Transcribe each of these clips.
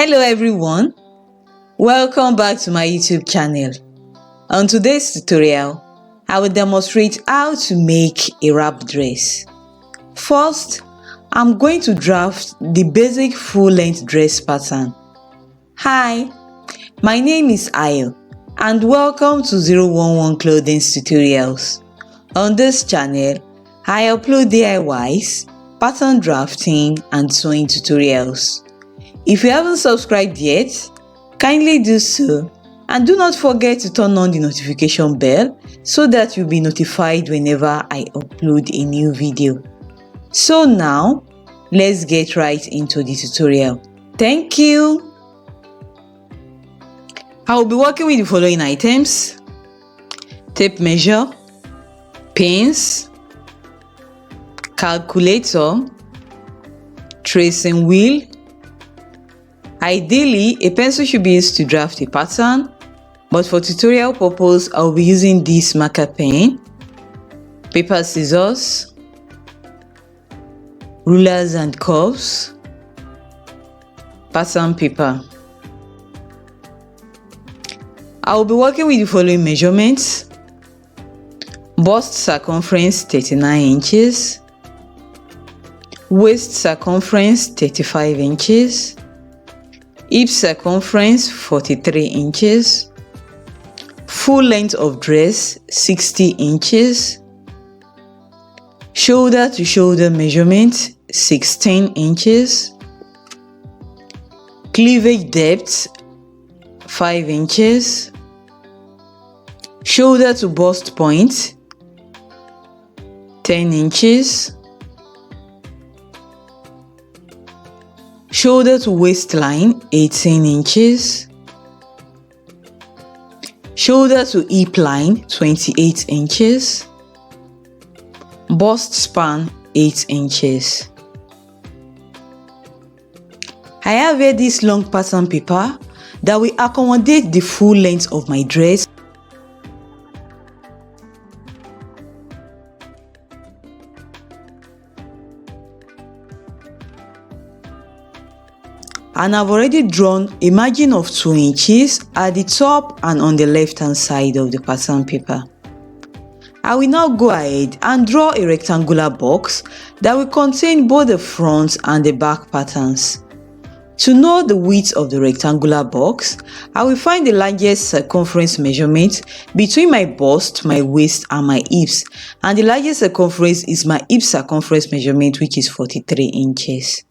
Hello everyone, welcome back to my YouTube channel. On today's tutorial, I will demonstrate how to make a wrap dress. First, I'm going to draft the basic full-length dress pattern. Hi, my name is Ayo and welcome to 011 Clothing's tutorials. On this channel, I upload DIYs, pattern drafting and sewing tutorials. If you haven't subscribed yet, kindly do so and do not forget to turn on the notification bell so that you'll be notified whenever I upload a new video. So now, let's get right into the tutorial. Thank you! I will be working with the following items: tape measure, pins, calculator, tracing wheel. Ideally, a pencil should be used to draft a pattern, but for tutorial purpose, I will be using this marker pen, paper scissors, rulers and curves, pattern paper. I will be working with the following measurements: bust circumference 39 inches, waist circumference 35 inches, hip circumference 43 inches, full length of dress 60 inches, shoulder to shoulder measurement 16 inches, cleavage depth 5 inches, shoulder to bust point 10 inches, shoulder to waistline 18 inches, shoulder to hip line 28 inches, bust span 8 inches. I have here this long pattern paper that will accommodate the full length of my dress. And I've already drawn a margin of 2 inches at the top and on the left hand side of the pattern paper. I will now go ahead and draw a rectangular box that will contain both the front and the back patterns. To know the width of the rectangular box, I will find the largest circumference measurement between my bust, my waist and my hips, and the largest circumference is my hip circumference measurement, which is 43 inches.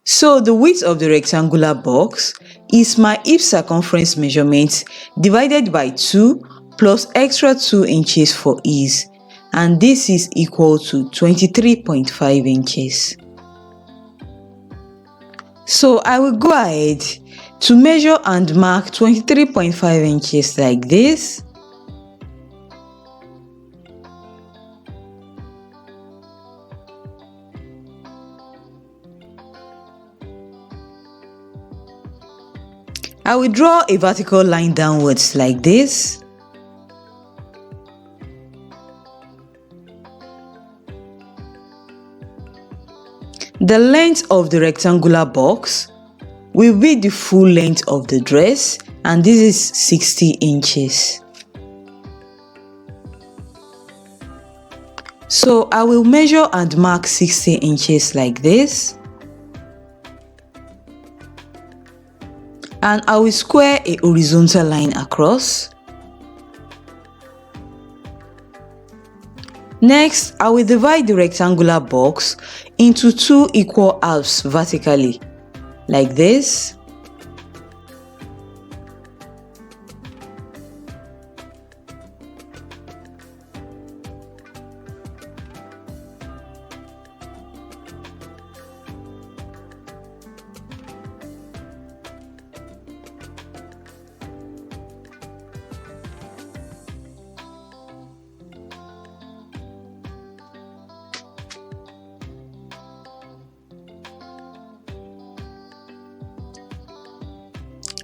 So the width of the rectangular box is my hip circumference measurement divided by 2 plus extra 2 inches for ease, and this is equal to 23.5 inches. So I will go ahead to measure and mark 23.5 inches like this. I will draw a vertical line downwards like this. The length of the rectangular box will be the full length of the dress, and this is 60 inches. So I will measure and mark 60 inches like this. And I will square a horizontal line across. Next, I will divide the rectangular box into 2 equal halves vertically, like this.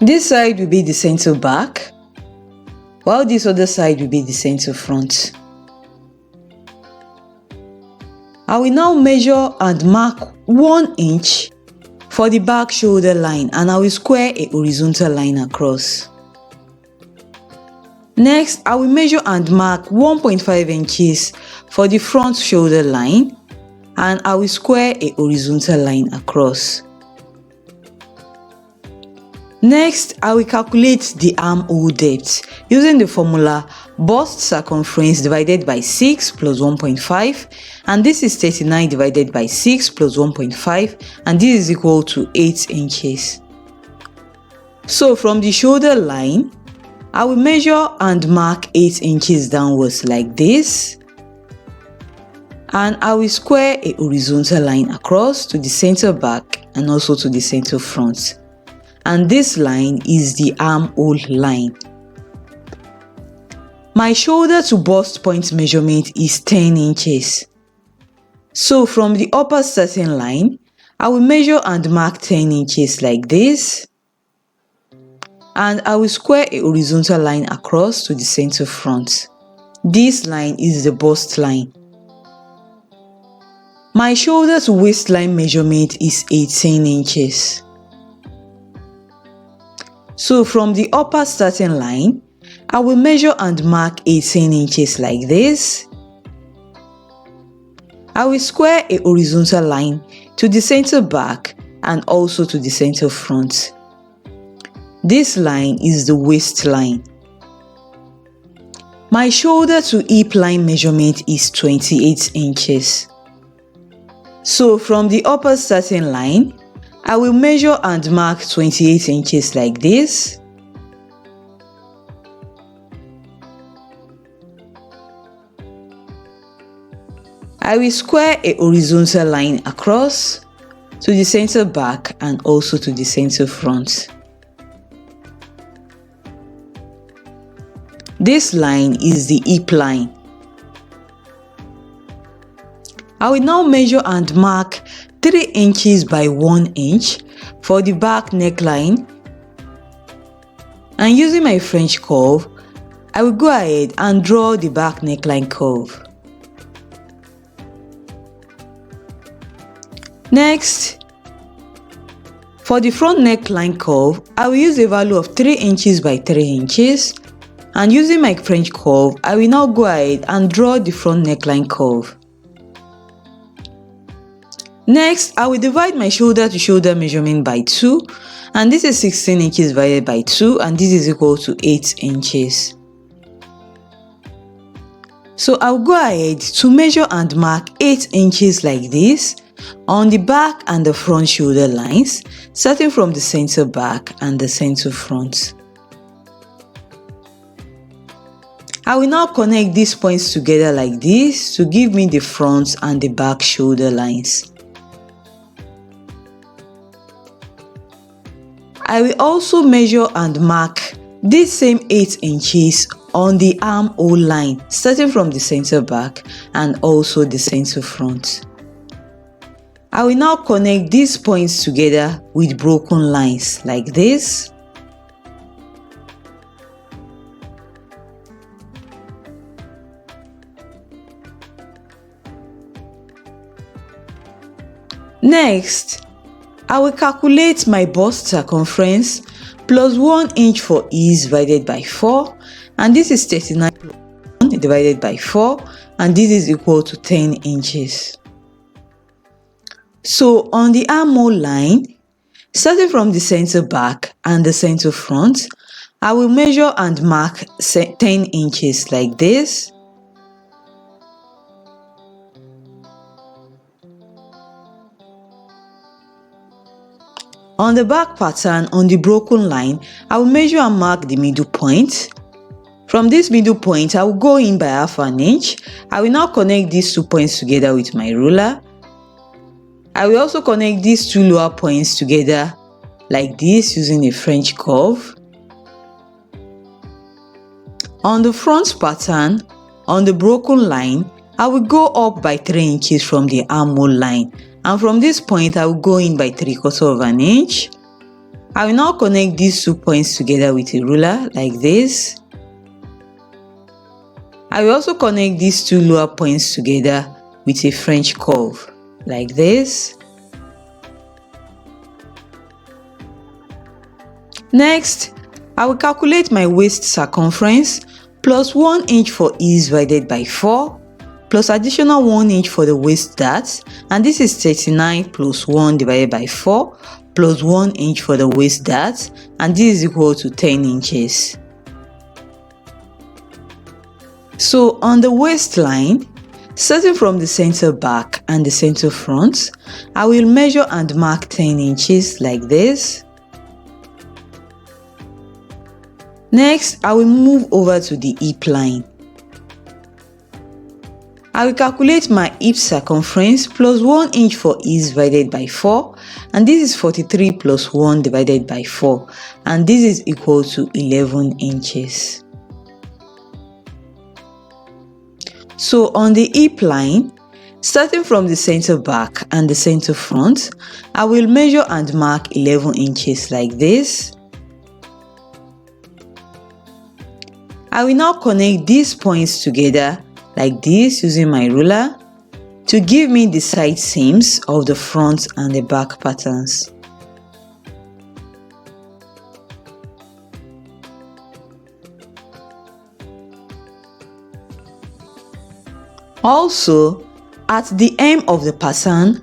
This side will be the center back, while this other side will be the center front. I will now measure and mark 1 inch for the back shoulder line, and I will square a horizontal line across. Next, I will measure and mark 1.5 inches for the front shoulder line, and I will square a horizontal line across. Next, I will calculate the armhole depth using the formula bust circumference divided by 6 plus 1.5, and this is 39 divided by 6 plus 1.5, and this is equal to 8 inches. So from the shoulder line, I will measure and mark 8 inches downwards like this, and I will square a horizontal line across to the center back and also to the center front. And this line is the armhole line. My shoulder to bust point measurement is 10 inches. So from the upper starting line, I will measure and mark 10 inches like this, and I will square a horizontal line across to the center front. This line is the bust line. My shoulder to waistline measurement is 18 inches. So from the upper starting line, I will measure and mark 18 inches like this. I will square a horizontal line to the center back and also to the center front. This line is the waistline. My shoulder to hip line measurement is 28 inches. So from the upper starting line, I will measure and mark 28 inches like this. I will square a horizontal line across to the center back and also to the center front. This line is the hip line. I will now measure and mark 3 inches by 1 inch for the back neckline, and using my French curve, I will go ahead and draw the back neckline curve. Next, for the front neckline curve, I will use a value of 3 inches by 3 inches, and using my French curve, I will now go ahead and draw the front neckline curve. Next, I will divide my shoulder to shoulder measurement by 2, and this is 16 inches divided by 2, and this is equal to 8 inches. So I'll go ahead to measure and mark 8 inches like this on the back and the front shoulder lines, starting from the center back and the center front. I will now connect these points together like this to give me the front and the back shoulder lines. I will also measure and mark this same 8 inches on the armhole line, starting from the center back and also the center front. I will now connect these points together with broken lines like this. Next, I will calculate my bust circumference plus 1 inch for ease divided by 4, and this is 39 plus 1 divided by 4, and this is equal to 10 inches. So on the armhole line, starting from the center back and the center front, I will measure and mark 10 inches like this. On the back pattern, on the broken line, I will measure and mark the middle point. From this middle point, I will go in by half an inch. I will now connect these 2 points together with my ruler. I will also connect these 2 lower points together like this using a French curve. On the front pattern, on the broken line, I will go up by 3 inches from the armhole line. And from this point, I will go in by 3/4 of an inch. I will now connect these 2 points together with a ruler like this. I will also connect these 2 lower points together with a French curve like this. Next, I will calculate my waist circumference plus 1 inch for ease divided by 4 plus additional 1 inch for the waist dart, and this is 39 plus 1 divided by 4 plus 1 inch for the waist dart, and this is equal to 10 inches. So on the waistline, starting from the center back and the center front, I will measure and mark 10 inches like this. Next, I will move over to the hip line. I will calculate my hip circumference plus 1 inch for ease divided by 4, and this is 43 plus 1 divided by 4, and this is equal to 11 inches. So on the hip line, starting from the center back and the center front, I will measure and mark 11 inches like this. I will now connect these points together like this using my ruler to give me the side seams of the front and the back patterns. Also, at the hem of the pattern,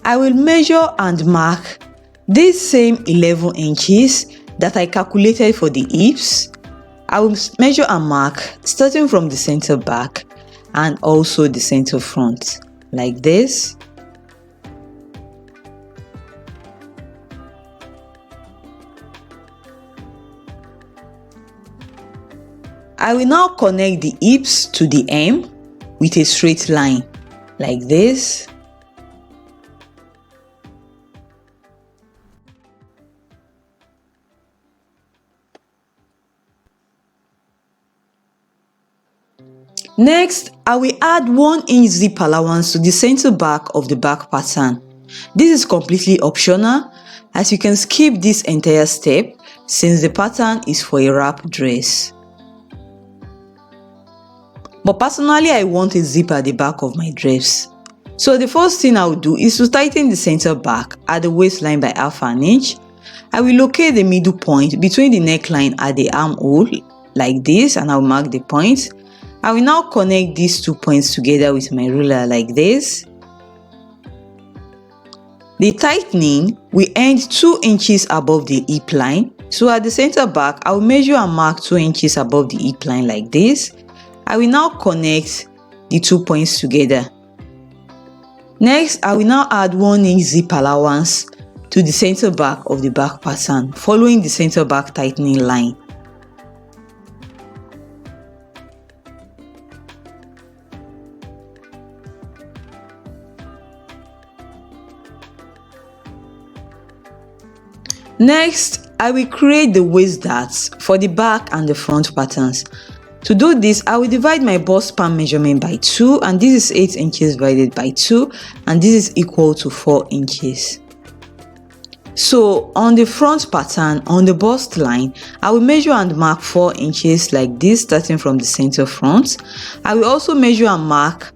I will measure and mark this same 11 inches that I calculated for the hips. I will measure and mark starting from the center back and also the center front like this. I will now connect the hips to the hem with a straight line like this. Next, I will add 1 inch zip allowance to the center back of the back pattern. This is completely optional, as you can skip this entire step since the pattern is for a wrap dress. But personally, I want a zip at the back of my dress. So the first thing I will do is to tighten the center back at the waistline by half an inch. I will locate the middle point between the neckline at the armhole like this, and I will mark the point. I will now connect these 2 points together with my ruler like this. The tightening will end 2 inches above the hip line. So at the center back, I will measure and mark 2 inches above the hip line like this. I will now connect the 2 points together. Next, I will now add 1 inch zip allowance to the center back of the back pattern, following the center back tightening line. Next, I will create the waist darts for the back and the front patterns. To do this, I will divide my bust span measurement by 2, and this is 8 inches divided by 2, and this is equal to 4 inches. So on the front pattern, on the bust line, I will measure and mark 4 inches like this, starting from the center front. I will also measure and mark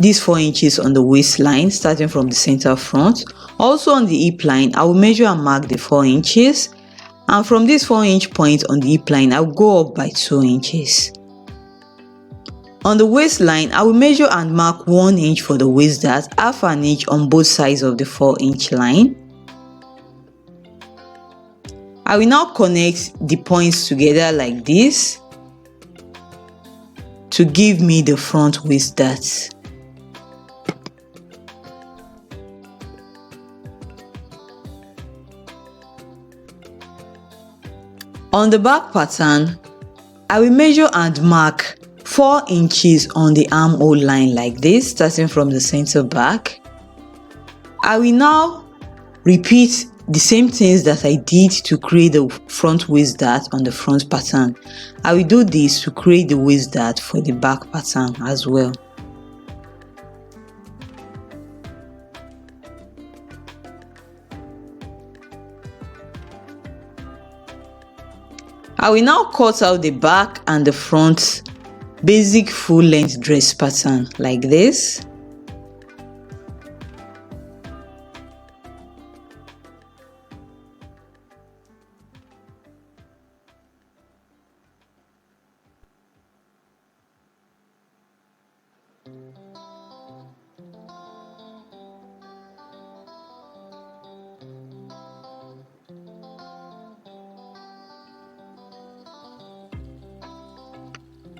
these 4 inches on the waistline, starting from the center front. Also on the hip line, I will measure and mark the 4 inches. And from this 4 inch point on the hip line, I will go up by 2 inches. On the waistline, I will measure and mark 1 inch for the waist dart, half an inch on both sides of the 4 inch line. I will now connect the points together like this to give me the front waist dart. On the back pattern, I will measure and mark 4 inches on the armhole line like this, starting from the center back. I will now repeat the same things that I did to create the front waist dart on the front pattern. I will do this to create the waist dart for the back pattern as well. I will now cut out the back and the front basic full length dress pattern like this.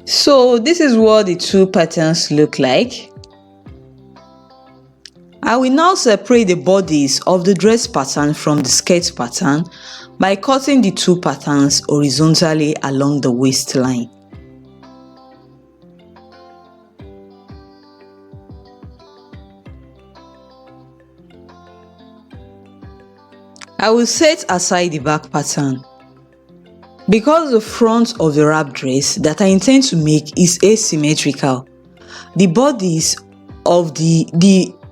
So this is what the two patterns look like. I will now separate the bodice of the dress pattern from the skirt pattern by cutting the two patterns horizontally along the waistline. I will set aside the back pattern. Because the front of the wrap dress that I intend to make is asymmetrical, the bodice of the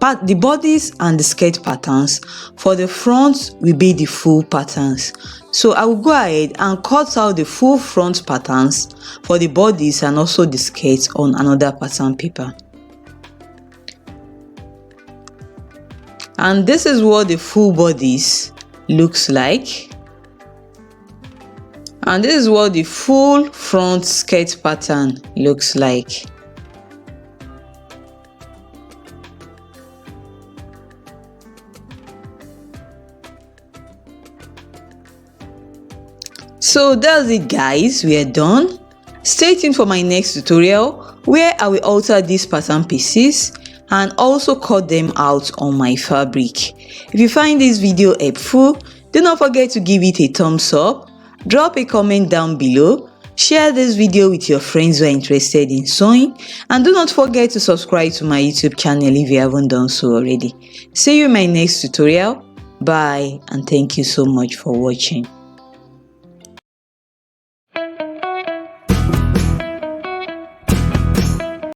bodice and the skirt patterns for the front will be the full patterns. So I will go ahead and cut out the full front patterns for the bodice and also the skirt on another pattern paper. And this is what the full bodice looks like. And this is what the full front skirt pattern looks like. So that's it guys, we are done. Stay tuned for my next tutorial where I will alter these pattern pieces and also cut them out on my fabric. If you find this video helpful, do not forget to give it a thumbs up, drop a comment down below, share this video with your friends who are interested in sewing, and do not forget to subscribe to my YouTube channel if you haven't done so already. See you in my next tutorial. Bye and thank you so much for watching.